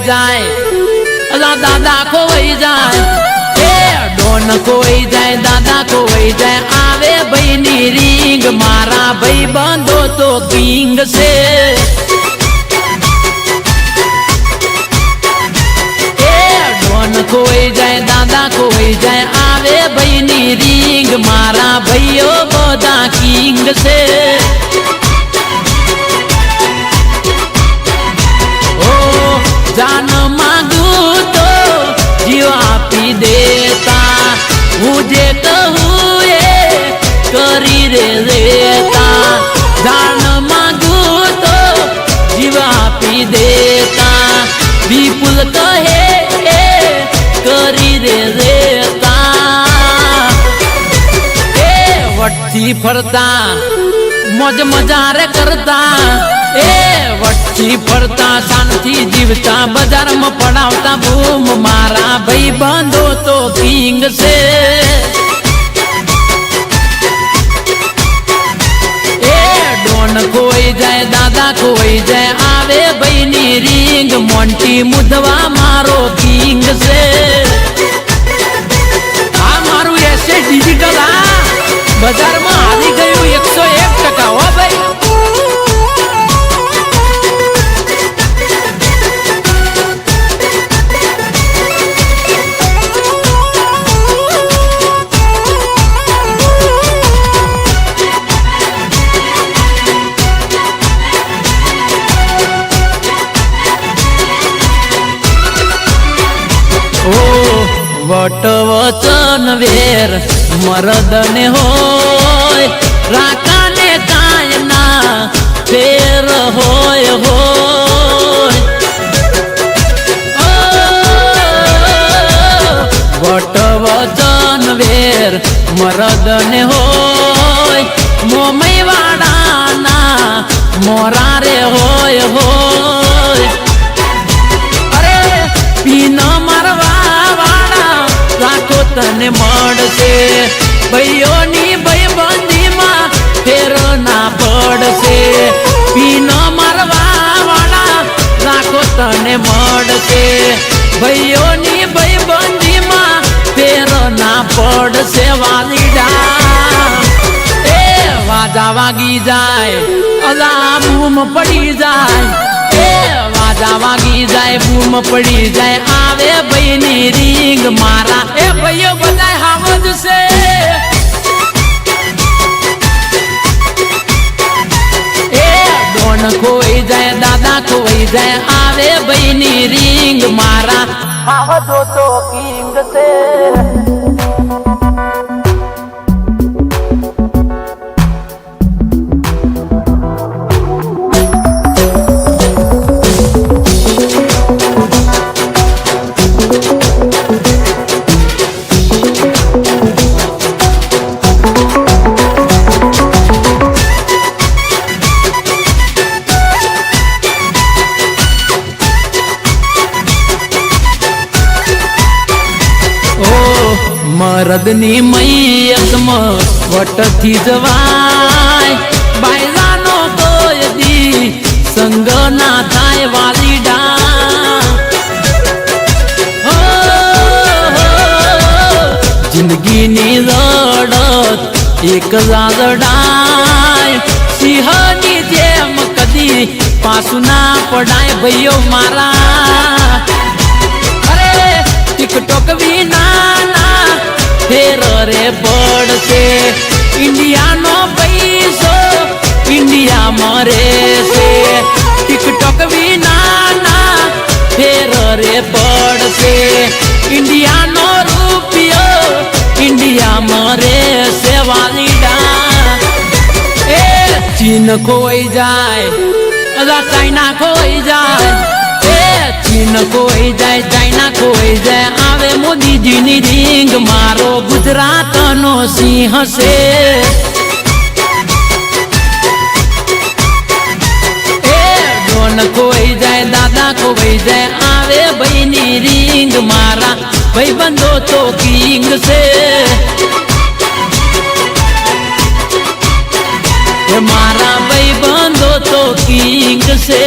जाए अला दादा खोई जाए डोन खोई जाए दादा खोई जाए आवे बहनी रिंग मारा भाई बंदो तो किंग से डोन खोई जाए दादा खोई जाए आवे बहनी रिंग मारा भाइयो बदा किंग से जान मांगू तो जीव आपी देता मुझे कहूँ ये करी रे देता जान मांगू तो जीव आपी देता विपुल कहे करी रे देता वट्टी फरता मौज मजार करता वट्टी फरता शांति जीवता बाजार में पड़ावता बूम मारा भाई बंदो तो किंग से डोन खोई जाए दादा खोई जाए आवे बहनी रिंग मोंटी मुदवा मारो किंग से मारू ऐसे डिजिटल बाजार में हारी गयु 101% हो भाई वट वचन वेर मरदने होय राकाने कायना फेर होय होय वट वचन वेर मरदने होय मोमई वाडाना मोरारे होय होय अरे पीन मारवा राखो तने मड़से भाइयोनी भाईबंदी में फेरो ना पड़से पीन मारवा वाला राखो तने मड़से भाइयोनी भाईबंदी में फेरो ना पड़से वालीडा वाजा वागी जाए अला बूम पड़ी जाए वाजा वागी जाए बूम पड़ी जाए आवे बहनी रिंग मारा भैया बजाए हावज से डोन खोई जाए दादा खोई जाए आवे बहनी रिंग मारा हावज तो किंग से मरदनी मैयत में वट थी जवाय बायलानो कोई दी संग ना थाय वालीडा जिंदगी नी लड़त एक लड़ाई सिंहनी जेम कदी पासु ना पड़ाए भैयो मारा अरे टिकटॉक भी ना फेर रे पड़से इंडिया नो पैसो इंडिया मरे से टिकटॉक भी ना फेर रे पड़से इंडिया नो रुपयो इंडिया मरे से वालीडा चीन खोई जाए अला चाइना खोई जाए चीन खोई जाए चाइना खोई जाए आवे मोदी जी नी रिंग मारो गुजरात नो सिंह से डोन खोई जाए दादा खोई जाए आवे बहनी रिंग मारा भाई बंदो तो किंग से मारा भाई बंदो तो किंग से